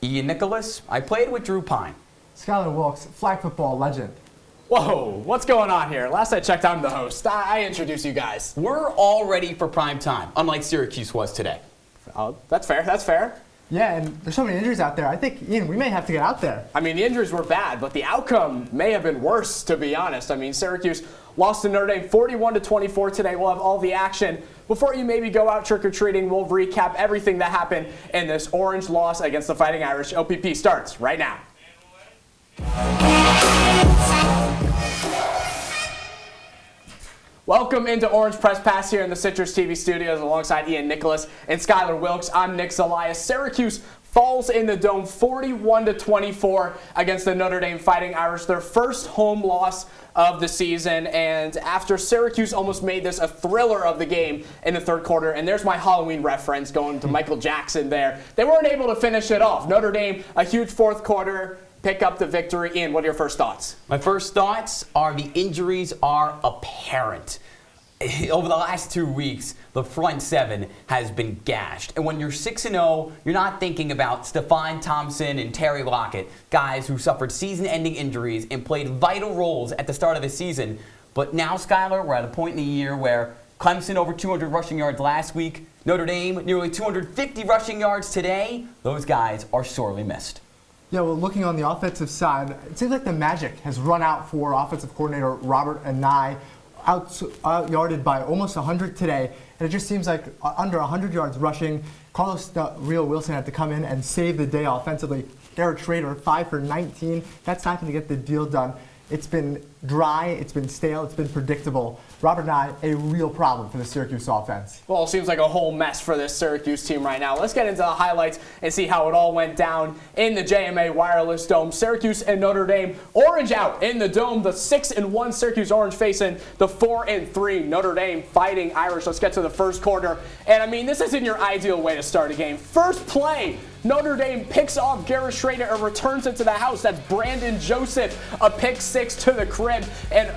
Ian Nicholas. I played with Drew Pine. Skyler, Wilkes, flag football legend. Whoa, what's going on here? Last I checked, I'm the host. I introduce you guys. We're all ready for prime time, unlike Syracuse was today. Oh, that's fair, that's fair. Yeah, and there's so many injuries out there. I think, Ian, we may have to get out there. I mean, the injuries were bad, but the outcome may have been worse, to be honest. I mean, Syracuse lost to Notre Dame 41-24 today. We'll have all the action. Before you maybe go out trick-or-treating, we'll recap everything that happened in this Orange loss against the Fighting Irish. OPP starts right now. Welcome into Orange Press Pass here in the CitrusTV studios alongside Ian Nicholas and Skyler Wilkes. I'm Nick Zelaya. Syracuse falls in the Dome 41-24 against the Notre Dame Fighting Irish, their first home loss of the season. And after Syracuse almost made this a thriller of the game in the third quarter, and there's my Halloween reference going to Michael Jackson there, they weren't able to finish it off. Notre Dame, a huge fourth quarter, pick up the victory. Ian, what are your first thoughts? My first thoughts are the injuries are apparent. Over the last 2 weeks, the front seven has been gashed. And when you're 6-0, you're not thinking about Stefan Thompson and Terry Lockett, guys who suffered season-ending injuries and played vital roles at the start of the season. But now, Skyler, we're at a point in the year where Clemson over 200 rushing yards last week, Notre Dame nearly 250 rushing yards today. Those guys are sorely missed. Yeah, well, looking on the offensive side, it seems like the magic has run out for offensive coordinator Robert Anae, out-yarded by almost 100 today, and it just seems like under 100 yards rushing. Carlos Del Rio Wilson had to come in and save the day offensively. Garrett Schrader, 5 for 19. That's not going to get the deal done. It's been dry, it's been stale, it's been predictable. Robert Anae, a real problem for the Syracuse offense. Well, it seems like a whole mess for this Syracuse team right now. Let's get into the highlights and see how it all went down in the JMA Wireless Dome. Syracuse and Notre Dame, Orange out in the Dome. The 6-1 Syracuse Orange facing the 4-3 Notre Dame Fighting Irish. Let's get to the first quarter. And I mean, this isn't your ideal way to start a game. First play, Notre Dame picks off Garrett Schrader and returns it to the house. That's Brandon Joseph, a pick six to the crib. And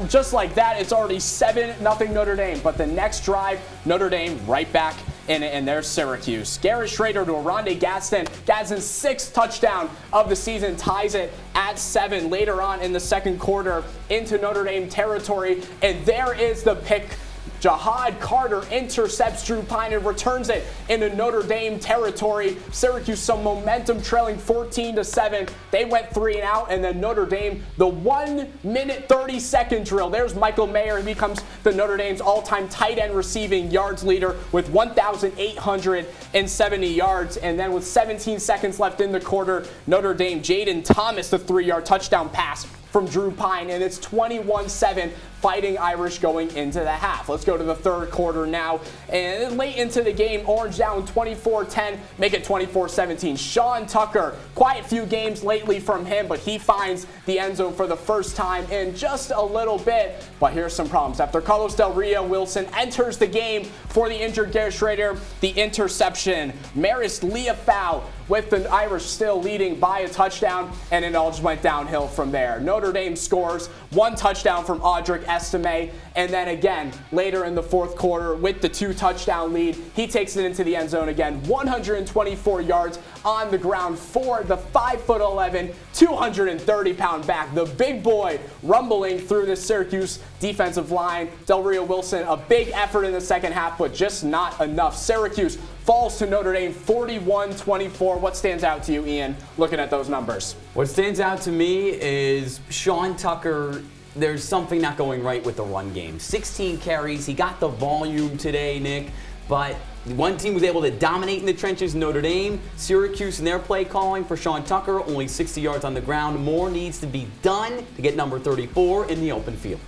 just like that, it's already 7-0 Notre Dame. But the next drive, Notre Dame right back in it, and there's Syracuse. Garrett Schrader to Aronde Gadsden. Gadsden's 6th touchdown of the season ties it at 7 later on in the second quarter into Notre Dame territory. And there is the pick. Jahad Carter intercepts Drew Pine and returns it into Notre Dame territory. Syracuse some momentum, trailing 14-7. They went 3 and out, and then Notre Dame, the 1-minute 30-second drill. There's Michael Mayer. He becomes the Notre Dame's all-time tight end receiving yards leader with 1,870 yards. And then with 17 seconds left in the quarter, Notre Dame, Jaden Thomas, the 3-yard touchdown pass from Drew Pine, and it's 21-7 Fighting Irish going into the half. Let's go to the third quarter now. And then late into the game, Orange down 24-10, make it 24-17. Sean Tucker, quite a few games lately from him, but he finds the end zone for the first time in just a little bit. But here's some problems. After Carlos Del Rio Wilson enters the game for the injured Garrett Schrader, the interception. Maris Leafau with the Irish still leading by a touchdown, and it all just went downhill from there. Notre Dame scores 1 touchdown from Audric Estime, and then again later in the fourth quarter with the 2-touchdown lead, he takes it into the end zone again. 124 yards on the ground for the 5'11", 230-pound back, the big boy rumbling through the Syracuse defensive line. Del Rio Wilson, a big effort in the second half, but just not enough. Syracuse falls to Notre Dame 41-24. What stands out to you, Ian, looking at those numbers? What stands out to me is Sean Tucker. There's something not going right with the run game. 16 carries. He got the volume today, Nick, but one team was able to dominate in the trenches, Notre Dame. Syracuse in their play calling for Sean Tucker, only 60 yards on the ground. More needs to be done to get number 34 in the open field.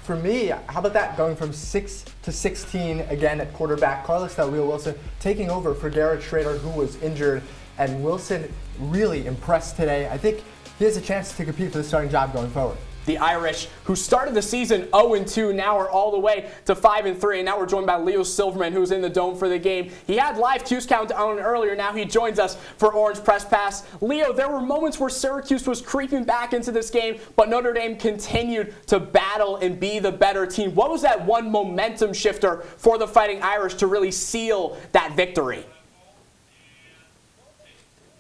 For me, how about that? Going from 6 to 16 again at quarterback. Carlos Del Rio Wilson taking over for Garrett Schrader, who was injured. And Wilson really impressed today. I think he has a chance to compete for the starting job going forward. The Irish, who started the season 0-2, now are all the way to 5-3. And now we're joined by Leo Silverman, who's in the Dome for the game. He had live Q's Countdown earlier. Now he joins us for Orange Press Pass. Leo, there were moments where Syracuse was creeping back into this game, but Notre Dame continued to battle and be the better team. What was that one momentum shifter for the Fighting Irish to really seal that victory?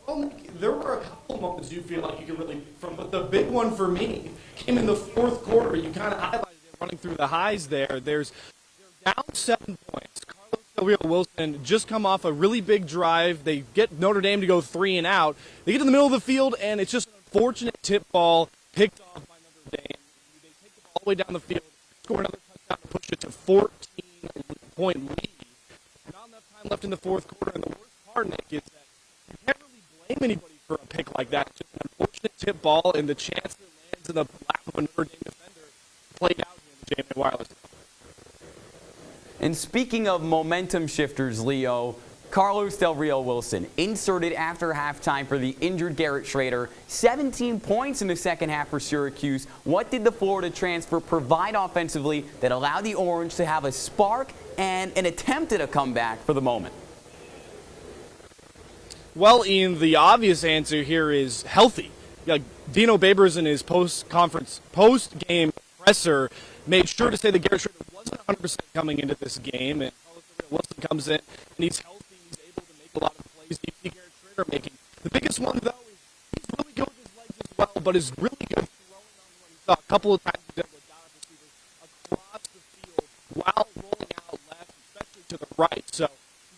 Well, there were a couple of moments you feel like you could really pick from, but the big one for me came in the fourth quarter. You kind of highlighted it running through the highs there. They're down 7 points. Carlos Del Rio Wilson just come off a really big drive. They get Notre Dame to go 3 and out. They get to the middle of the field, and it's just an unfortunate tip ball picked off by Notre Dame. They take the ball all the way down the field, score another touchdown to push it to 14-point lead. Not enough time left in the fourth quarter, and the worst part, Nick, is that you can't really blame anybody for a pick like that. It's just an unfortunate tip ball, and the chance that it lands in the lap of a Notre Dame defender played out here in the JMA Wireless. And speaking of momentum shifters, Leo, Carlos Del Rio Wilson inserted after halftime for the injured Garrett Schrader. 17 points in the second half for Syracuse. What did the Florida transfer provide offensively that allowed the Orange to have a spark and an attempt at a comeback for the moment? Well, Ian, the obvious answer here is healthy. Dino Babers in his post-game presser made sure to say that Garrett Schrader wasn't 100% coming into this game, and Carlos Del Rio Wilson comes in, and he's healthy. He's able to make a lot of plays. You see Garrett Schrader making. The biggest one, though, is he's really good with his legs as well, but is really good throwing on the run. You saw a couple of times he's able to dot receivers across the field while rolling out left, especially to the right. So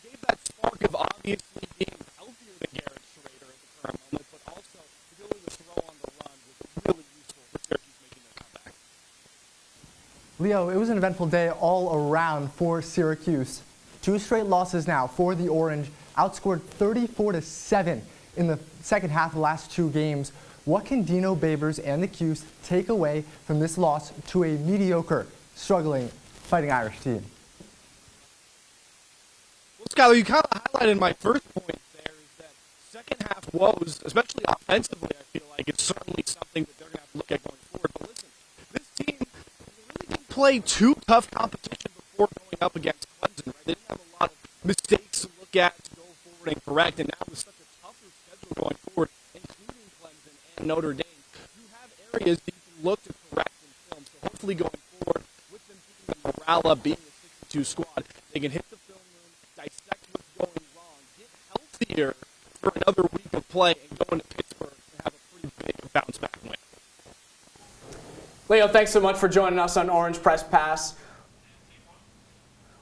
he gave that spark of obviously being healthier than Garrett Schrader at the current moment, but also the ability to throw on the run was really useful for Syracuse making their comeback. Leo, it was an eventful day all around for Syracuse. 2 straight losses now for the Orange, outscored 34-7 in the second half of the last 2 games. What can Dino Babers and the Cuse take away from this loss to a mediocre, struggling Fighting Irish team? Well, Skyler, you kind of highlighted my first point there is that second half woes, especially offensively, I feel like it's certainly something that they're going to have to look at going forward. But listen, this team really didn't play too tough competition before going up against Clemson, right? They didn't have a lot of mistakes to look at to go forward and correct, and now with such a tougher schedule going forward, including Clemson and Notre Dame, you have areas that you can look to correct and film. So hopefully going forward, with them keeping the morale up, being a 62 squad, they can hit the film room, dissect what's going wrong, get healthier for another week of play, and go into Pittsburgh and have a pretty big bounce-back win. Leo, thanks so much for joining us on Orange Press Pass.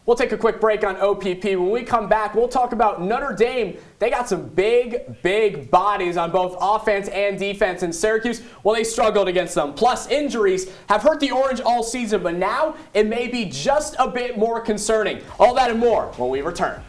We'll take a quick break on OPP. When we come back, we'll talk about Notre Dame. They got some big bodies on both offense and defense in Syracuse. Well, they struggled against them. Plus, injuries have hurt the Orange all season, but now it may be just a bit more concerning. All that and more when we return.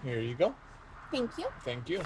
Here you go. Thank you. Thank you.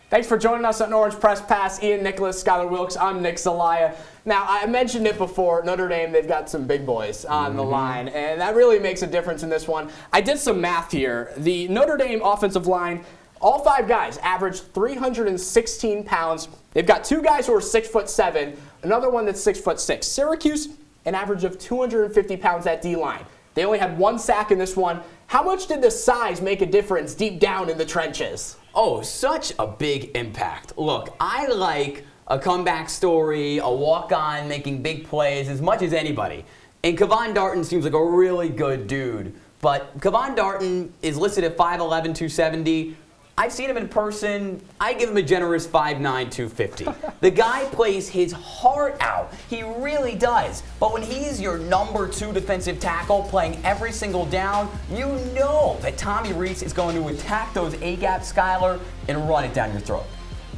Thanks for joining us on Orange Press Pass. Ian, Nicholas, Skyler, Wilkes. I'm Nick Zelaya. Now, I mentioned it before. Notre Dame, they've got some big boys on the line, and that really makes a difference in this one. I did some math here. The Notre Dame offensive line All 5 guys average 316 pounds. They've got 2 guys who are 6'7", another one that's 6'6". Syracuse, an average of 250 pounds at D-line. They only had 1 sack in this one. How much did the size make a difference deep down in the trenches? Oh, such a big impact. Look, I like a comeback story, a walk-on making big plays as much as anybody. And Kevon Darton seems like a really good dude. But Kevon Darton is listed at 5'11", 270. I've seen him in person. I give him a generous 5'9", 250. The guy plays his heart out. He really does. But when he's your number 2 defensive tackle playing every single down, you know that Tommy Rees is going to attack those A-gap Skyler and run it down your throat.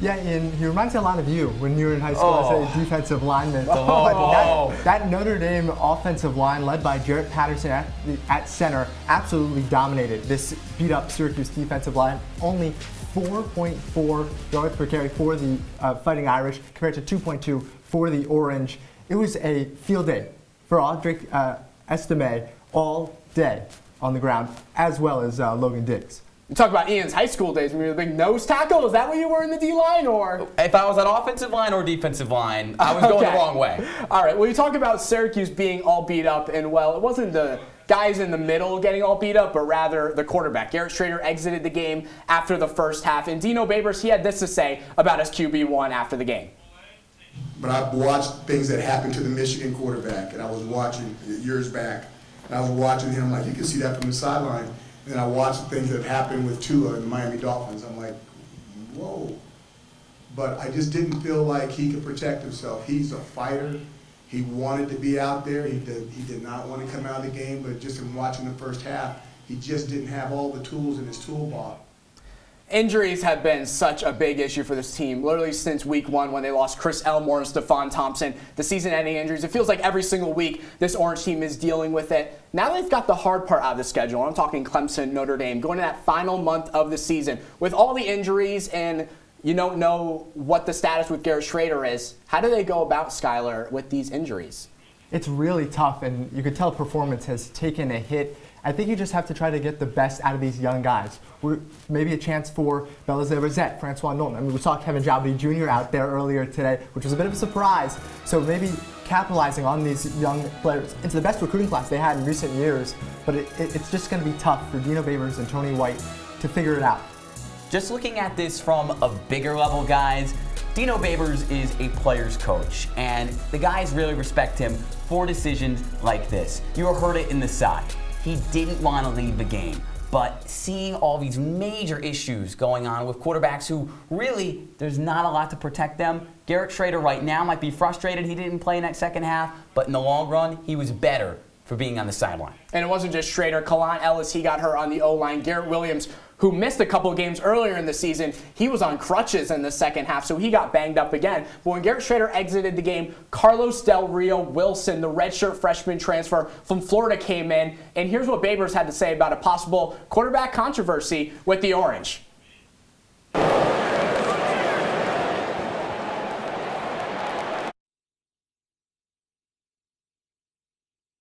Yeah, and he reminds me a lot of you when you were in high school as a defensive lineman. That Notre Dame offensive line, led by Jarrett Patterson at center, absolutely dominated this beat-up Syracuse defensive line. Only 4.4 yards per carry for the Fighting Irish compared to 2.2 for the Orange. It was a field day for Audric Estime all day on the ground, as well as Logan Diggs. You talk about Ian's high school days when you were the big nose tackle. Is that what you were in the D-line, or? If I was at offensive line or defensive line, I was going the wrong way. All right, well, you talk about Syracuse being all beat up, and, well, it wasn't the guys in the middle getting all beat up, but rather the quarterback. Garrett Schrader exited the game after the first half, and Dino Babers, he had this to say about his QB1 after the game. But I've watched things that happened to the Michigan quarterback, and I was watching years back, and I was watching him like you can see that from the sideline. And I watched the things that have happened with Tua and the Miami Dolphins. I'm like, whoa. But I just didn't feel like he could protect himself. He's a fighter. He wanted to be out there. He did not want to come out of the game, but just in watching the first half, he just didn't have all the tools in his toolbox. Injuries have been such a big issue for this team, literally since week 1 when they lost Chris Elmore and Stephon Thompson, the season-ending injuries. It feels like every single week this Orange team is dealing with it. Now they've got the hard part out of the schedule. I'm talking Clemson, Notre Dame, going to that final month of the season. With all the injuries and you don't know what the status with Garrett Schrader is, how do they go about, Skyler, with these injuries? It's really tough, and you could tell performance has taken a hit. I think you just have to try to get the best out of these young guys. Maybe a chance for Belize Rosette, Francois Knowlton. I mean, we saw Kevin Jabby Jr. out there earlier today, which was a bit of a surprise. So maybe capitalizing on these young players. It's the best recruiting class they had in recent years, but it's just going to be tough for Dino Babers and Tony White to figure it out. Just looking at this from a bigger level, guys, Dino Babers is a player's coach, and the guys really respect him for decisions like this. You heard it in the side. He didn't want to leave the game, but seeing all these major issues going on with quarterbacks who really, there's not a lot to protect them. Garrett Schrader right now might be frustrated he didn't play in that second half, but in the long run, he was better for being on the sideline. And it wasn't just Schrader. Kalan Ellis, he got hurt on the O-line. Garrett Williams, who missed a couple of games earlier in the season, he was on crutches in the second half, so he got banged up again. But when Garrett Schrader exited the game, Carlos Del Rio Wilson, the redshirt freshman transfer from Florida, came in. And here's what Babers had to say about a possible quarterback controversy with the Orange.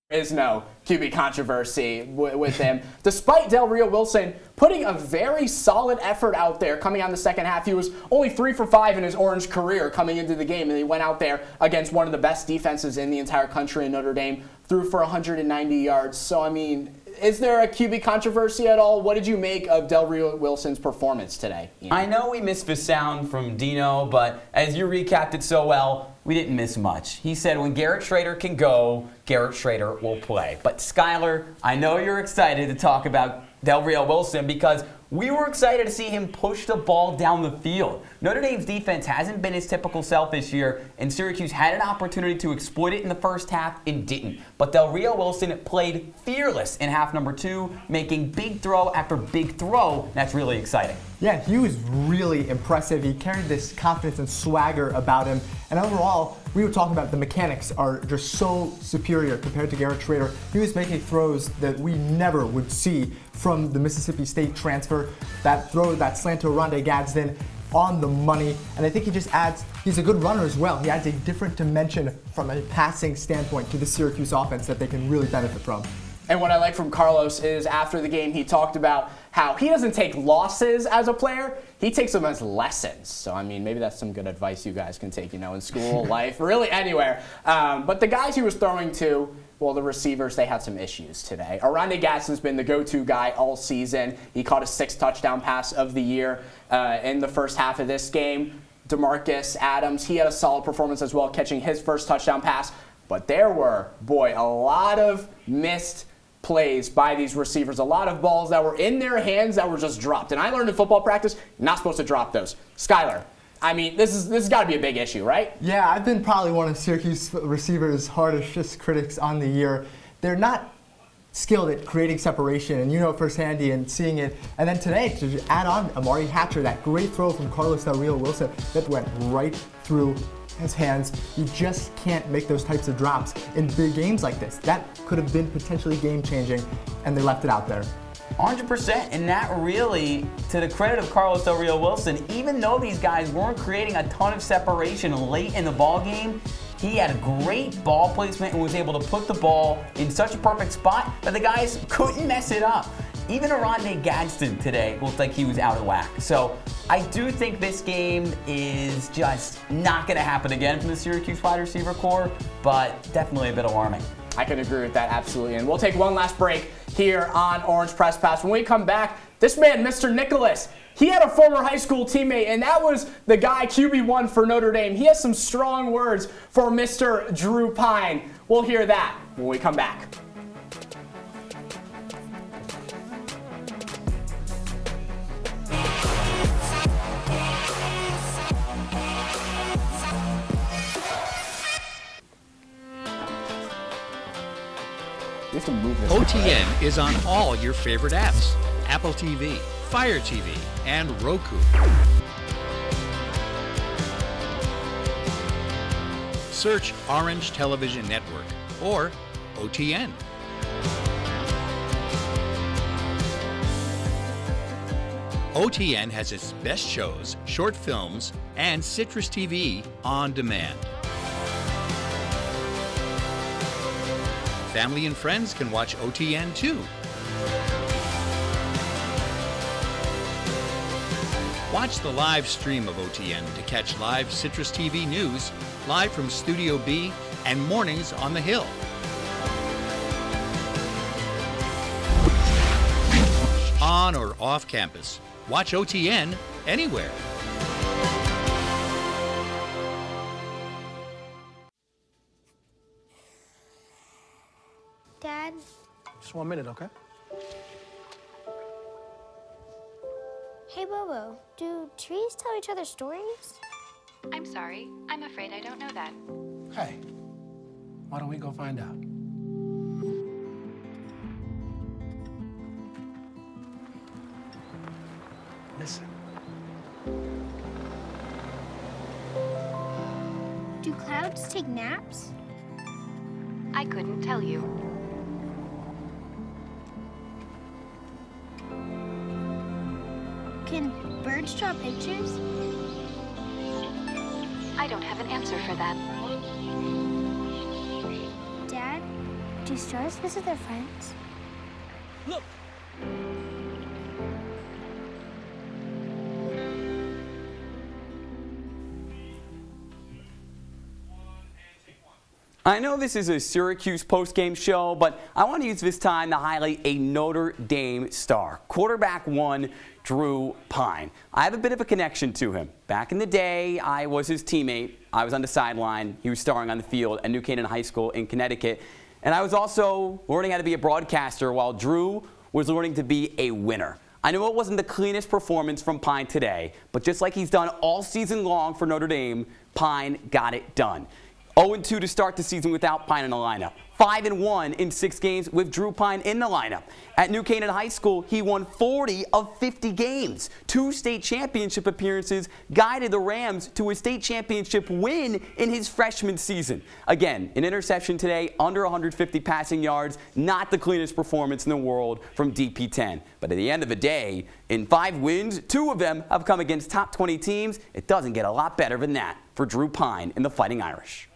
Is no QB controversy with him. Despite Del Rio Wilson putting a very solid effort out there coming on the second half, he was only 3 for 5 in his Orange career coming into the game, and he went out there against one of the best defenses in the entire country in Notre Dame, threw for 190 yards. So, I mean, is there a QB controversy at all? What did you make of Del Rio Wilson's performance today? I know we missed the sound from Dino, but as you recapped it so well, we didn't miss much. He said when Garrett Schrader can go, Garrett Schrader will play. But Skyler, I know you're excited to talk about Del Rio Wilson because we were excited to see him push the ball down the field. Notre Dame's defense hasn't been his typical self this year, and Syracuse had an opportunity to exploit it in the first half and didn't. But Del Rio Wilson played fearless in half number 2, making big throw after big throw. That's really exciting. Yeah, he was really impressive. He carried this confidence and swagger about him. And overall, we were talking about the mechanics are just so superior compared to Garrett Schrader. He was making throws that we never would see from the Mississippi State transfer. That throw, that slant to Rondé Gadsden, on the money. And I think he just adds, he's a good runner as well. He adds a different dimension from a passing standpoint to the Syracuse offense that they can really benefit from. And what I like from Carlos is after the game, he talked about how he doesn't take losses as a player, he takes them as lessons. So, I mean, maybe that's some good advice you guys can take, in school, life, really anywhere. But the guys he was throwing to, well, the receivers, they had some issues today. Oronde Gadsden's been the go-to guy all season. He caught a 6th touchdown pass of the year in the first half of this game. DeMarcus Adams, he had a solid performance as well, catching his first touchdown pass. But there were, boy, a lot of missed plays by these receivers, a lot of balls that were in their hands that were just dropped. And I learned in football practice, you're not supposed to drop those. Skyler, I mean, this has got to be a big issue, right? Yeah, I've been probably one of Syracuse receivers' hardest critics on the year. They're not skilled at creating separation, and firsthand and seeing it. And then today, to add on Amari Hatcher, that great throw from Carlos Del Rio Wilson that went right through his hands. You just can't make those types of drops in big games like this. That could have been potentially game-changing, and they left it out there. 100%, and that really, to the credit of Carlos Del Rio Wilson, even though these guys weren't creating a ton of separation late in the ball game, he had a great ball placement and was able to put the ball in such a perfect spot that the guys couldn't mess it up. Even Oronde Gadsden today looked like he was out of whack. So I do think this game is just not going to happen again from the Syracuse wide receiver core, but definitely a bit alarming. I can agree with that, absolutely. And we'll take one last break here on Orange Press Pass. When we come back, this man, Mr. Nicholas, he had a former high school teammate, and that was the guy QB1 for Notre Dame. He has some strong words for Mr. Drew Pine. We'll hear that when we come back. We have to move this. OTN is on all your favorite apps: Apple TV, Fire TV, and Roku. Search Orange Television Network or OTN. OTN has its best shows, short films, and CitrusTV on demand. Family and friends can watch OTN too. Watch the live stream of OTN to catch live CitrusTV news, live from Studio B, and mornings on the Hill. On or off campus, watch OTN anywhere. Dad? Just 1 minute, okay? Hey, Bobo, do trees tell each other stories? I'm sorry. I'm afraid I don't know that. Hey, why don't we go find out? Listen. Do clouds take naps? I couldn't tell you. Can birds draw pictures? I don't have an answer for that. Dad, do stars visit their friends? Look! I know this is a Syracuse postgame show, but I want to use this time to highlight a Notre Dame star. Quarterback 1, Drew Pine. I have a bit of a connection to him. Back in the day, I was his teammate. I was on the sideline. He was starring on the field at New Canaan High School in Connecticut. And I was also learning how to be a broadcaster while Drew was learning to be a winner. I know it wasn't the cleanest performance from Pine today, but just like he's done all season long for Notre Dame, Pine got it done. 0-2 to start the season without Pine in the lineup. 5-1 in 6 games with Drew Pine in the lineup. At New Canaan High School, he won 40 of 50 games. 2 state championship appearances guided the Rams to a state championship win in his freshman season. Again, an interception today, under 150 passing yards, not the cleanest performance in the world from DP10. But at the end of the day, in 5 wins, 2 of them have come against top 20 teams. It doesn't get a lot better than that for Drew Pine and the Fighting Irish.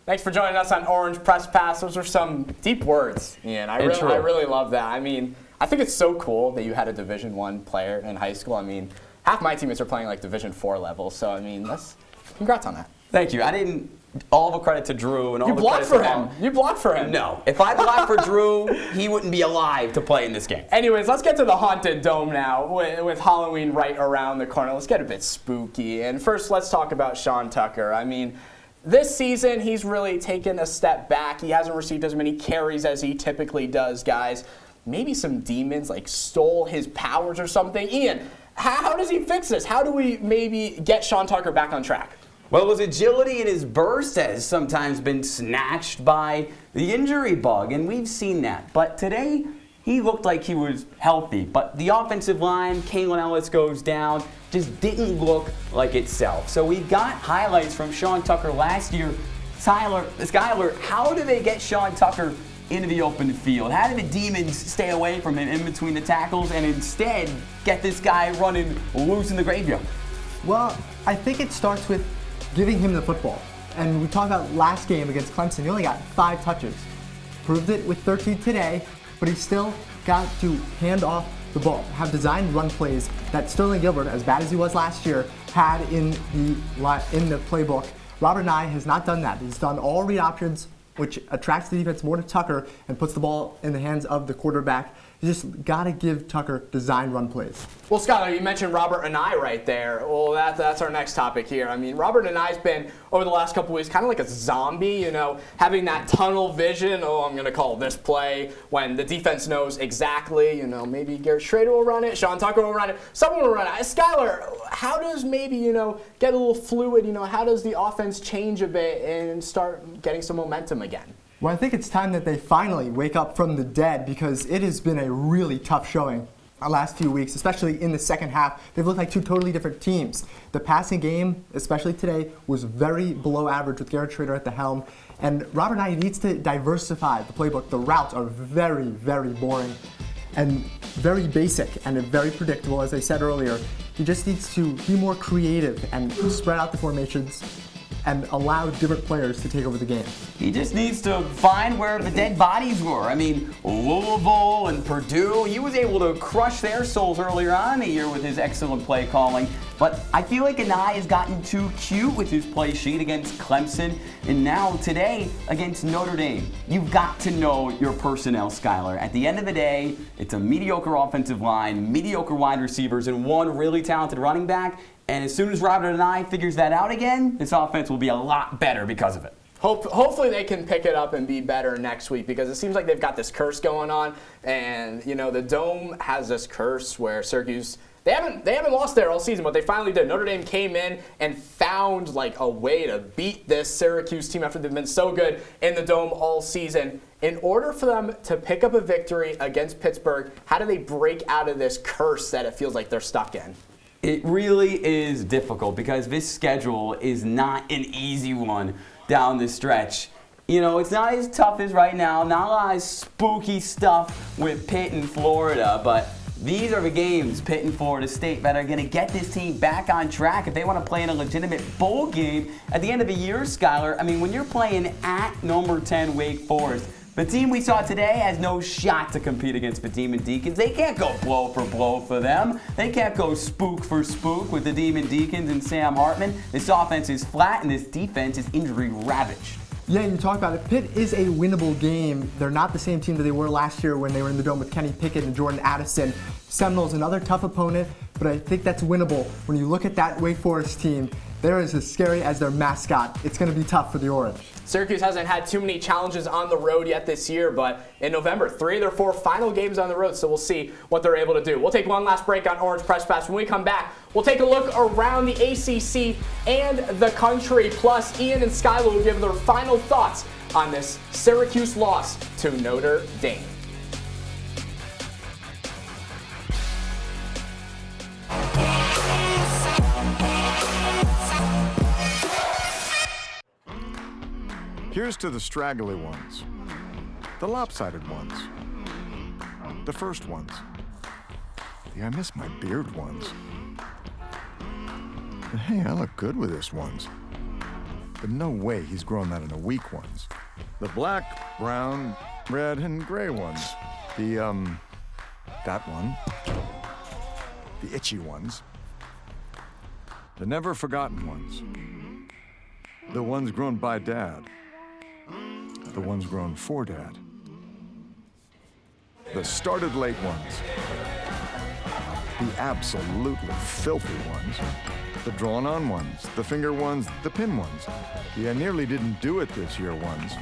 Thanks for joining us on Orange Press Pass. Those are some deep words, Ian. I really love that. I mean, I think it's so cool that you had a Division I player in high school. I mean, half my teammates are playing like Division IV level, so I mean, congrats on that. Thank you. I didn't. All the credit to Drew and all the credit for him. You blocked for him. No. If I blocked for Drew, he wouldn't be alive to play in this game. Anyways, let's get to the Haunted Dome now with Halloween right around the corner. Let's get a bit spooky. And first, let's talk about Sean Tucker. I mean, this season, he's really taken a step back. He hasn't received as many carries as he typically does, guys. Maybe some demons like stole his powers or something. Ian, how does he fix this? How do we maybe get Sean Tucker back on track? Well, his agility and his burst has sometimes been snatched by the injury bug, and we've seen that. But today, he looked like he was healthy. But the offensive line, Kalen Ellis goes down, just didn't look like itself. So we got highlights from Sean Tucker last year. Skyler, how do they get Sean Tucker into the open field? How do the demons stay away from him in between the tackles and instead get this guy running loose in the graveyard? Well, I think it starts with giving him the football. And we talked about last game against Clemson, he only got 5 touches. Proved it with 13 today, but he still got to hand off the ball, have designed run plays that Sterling Gilbert, as bad as he was last year, had in the playbook. Robert Nye has not done that. He's done all read options, which attracts the defense more to Tucker and puts the ball in the hands of the quarterback. You just got to give Tucker design run plays. Well, Skyler, you mentioned Robert Anae right there. Well, that's our next topic here. I mean, Robert Anae's been, over the last couple weeks, kind of like a zombie, you know, having that tunnel vision. Oh, I'm going to call this play when the defense knows exactly, you know, maybe Garrett Schrader will run it, Sean Tucker will run it, someone will run it. Skyler, how does maybe, you know, get a little fluid, you know, how does the offense change a bit and start getting some momentum again? Well, I think it's time that they finally wake up from the dead because it has been a really tough showing the last few weeks, especially in the second half. They've looked like 2 totally different teams. The passing game, especially today, was very below average with Garrett Schrader at the helm. And Robert Nye needs to diversify the playbook. The routes are very, very boring and very basic and very predictable, as I said earlier. He just needs to be more creative and spread out the formations and allow different players to take over the game. He just needs to find where the dead bodies were. I mean, Louisville and Purdue, he was able to crush their souls earlier on in the year with his excellent play calling. But I feel like Anae has gotten too cute with his play sheet against Clemson, and now today against Notre Dame. You've got to know your personnel, Skyler. At the end of the day, it's a mediocre offensive line, mediocre wide receivers, and one really talented running back. And as soon as Robert Anae figures that out again, this offense will be a lot better because of it. Hopefully they can pick it up and be better next week because it seems like they've got this curse going on. And, you know, the Dome has this curse where Syracuse, they haven't lost there all season, but they finally did. Notre Dame came in and found like a way to beat this Syracuse team after they've been so good in the Dome all season. In order for them to pick up a victory against Pittsburgh, how do they break out of this curse that it feels like they're stuck in? It really is difficult because this schedule is not an easy one down the stretch. You know, it's not as tough as right now, not a lot of spooky stuff with Pitt and Florida, but these are the games, Pitt and Florida State, that are going to get this team back on track if they want to play in a legitimate bowl game at the end of the year, Skyler. I mean, when you're playing at number 10 Wake Forest, the team we saw today has no shot to compete against the Demon Deacons. They can't go blow for them. They can't go spook for spook with the Demon Deacons and Sam Hartman. This offense is flat and this defense is injury ravaged. Yeah, you talk about it. Pitt is a winnable game. They're not the same team that they were last year when they were in the Dome with Kenny Pickett and Jordan Addison. Seminoles, another tough opponent, but I think that's winnable. When you look at that Wake Forest team, they're as scary as their mascot. It's going to be tough for the Orange. Syracuse hasn't had too many challenges on the road yet this year, but in November, 3 of their 4 final games on the road, so we'll see what they're able to do. We'll take one last break on Orange Press Pass. When we come back, we'll take a look around the ACC and the country. Plus, Ian and Skyler will give their final thoughts on this Syracuse loss to Notre Dame. Here's to the straggly ones, the lopsided ones, the first ones, the I miss my beard ones, and hey, I look good with this ones. but no way he's grown that in the weak ones. The black, brown, red, and gray ones. That one. The itchy ones. The never forgotten ones. The ones grown by Dad. The ones grown for Dad. The started late ones. The absolutely filthy ones. The drawn-on ones. The finger ones. The pin ones. The I nearly didn't do it this year ones.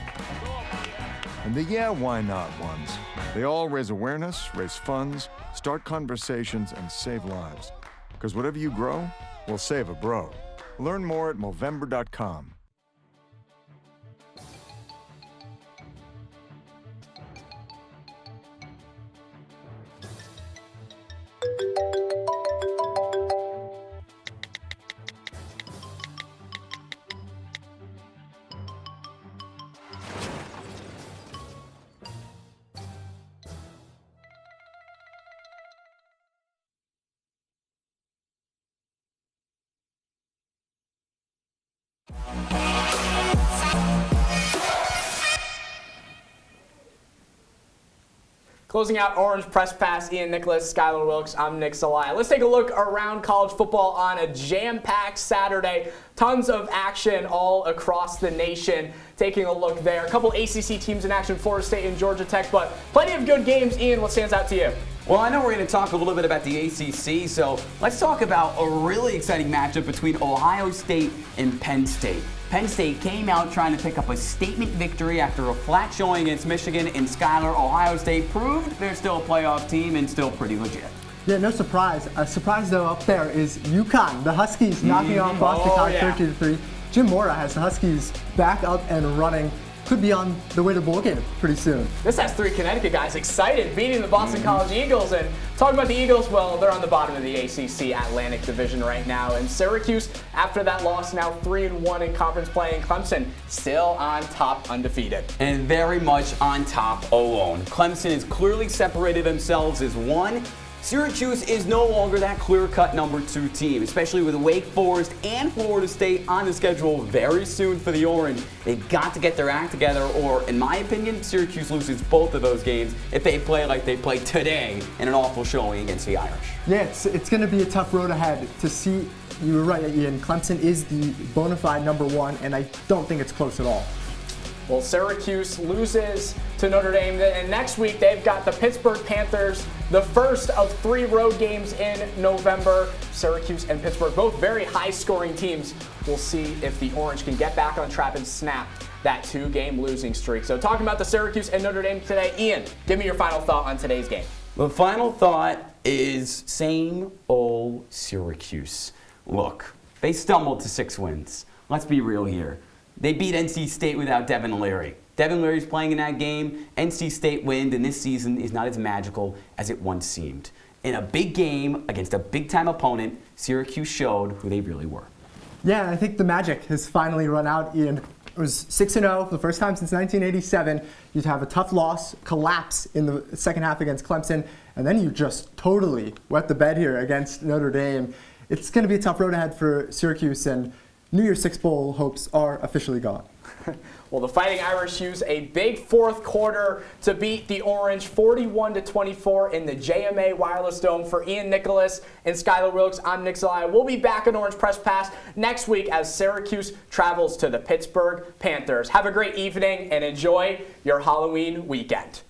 And the yeah, why not ones. They all raise awareness, raise funds, start conversations, and save lives. Because whatever you grow will save a bro. Learn more at Movember.com. Closing out Orange Press Pass, Ian Nicholas, Skyler Wilkes, I'm Nick Zelaya. Let's take a look around college football on a jam-packed Saturday. Tons of action all across the nation. Taking a look there. A couple ACC teams in action, Florida State and Georgia Tech, but plenty of good games. Ian, what stands out to you? Well, I know we're going to talk a little bit about the ACC, so let's talk about a really exciting matchup between Ohio State and Penn State. Penn State came out trying to pick up a statement victory after a flat showing against Michigan and Skyler. Ohio State proved they're still a playoff team and still pretty legit. Yeah, no surprise. A surprise, though, up there is UConn. The Huskies knocking off Boston College 13-3. Jim Mora has the Huskies back up and running. Could be on the way to bowl game pretty soon. This has three Connecticut guys excited, beating the Boston College Eagles. And talking about the Eagles, well, they're on the bottom of the ACC Atlantic Division right now. And Syracuse, after that loss, now 3-1 in conference play. And Clemson still on top, undefeated. And very much on top alone. Clemson has clearly separated themselves as one. Syracuse is no longer that clear-cut number 2 team, especially with Wake Forest and Florida State on the schedule very soon for the Orange. They've got to get their act together, or, in my opinion, Syracuse loses both of those games if they play like they played today in an awful showing against the Irish. Yeah, it's going to be a tough road ahead to see. You were right, Ian. Clemson is the bona fide number 1, and I don't think it's close at all. Well, Syracuse loses to Notre Dame, and next week they've got the Pittsburgh Panthers, the first of 3 road games in November. Syracuse and Pittsburgh, both very high-scoring teams. We'll see if the Orange can get back on track and snap that 2-game losing streak. So talking about the Syracuse and Notre Dame today, Ian, give me your final thought on today's game. The final thought is same old Syracuse. Look, they stumbled to 6 wins. Let's be real here. They beat NC State without Devin Leary. Devin Leary's playing in that game. NC State win, and this season is not as magical as it once seemed. In a big game against a big-time opponent, Syracuse showed who they really were. Yeah, I think the magic has finally run out, Ian. It was 6-0 for the first time since 1987. You'd have a tough loss, collapse in the second half against Clemson, and then you just totally wet the bed here against Notre Dame. It's going to be a tough road ahead for Syracuse, and New Year's Six Bowl hopes are officially gone. Well, the Fighting Irish use a big fourth quarter to beat the Orange 41-24 in the JMA Wireless Dome. For Ian Nicholas and Skyler Wilkes, I'm Nick Zelaya. We'll be back on Orange Press Pass next week as Syracuse travels to the Pittsburgh Panthers. Have a great evening and enjoy your Halloween weekend.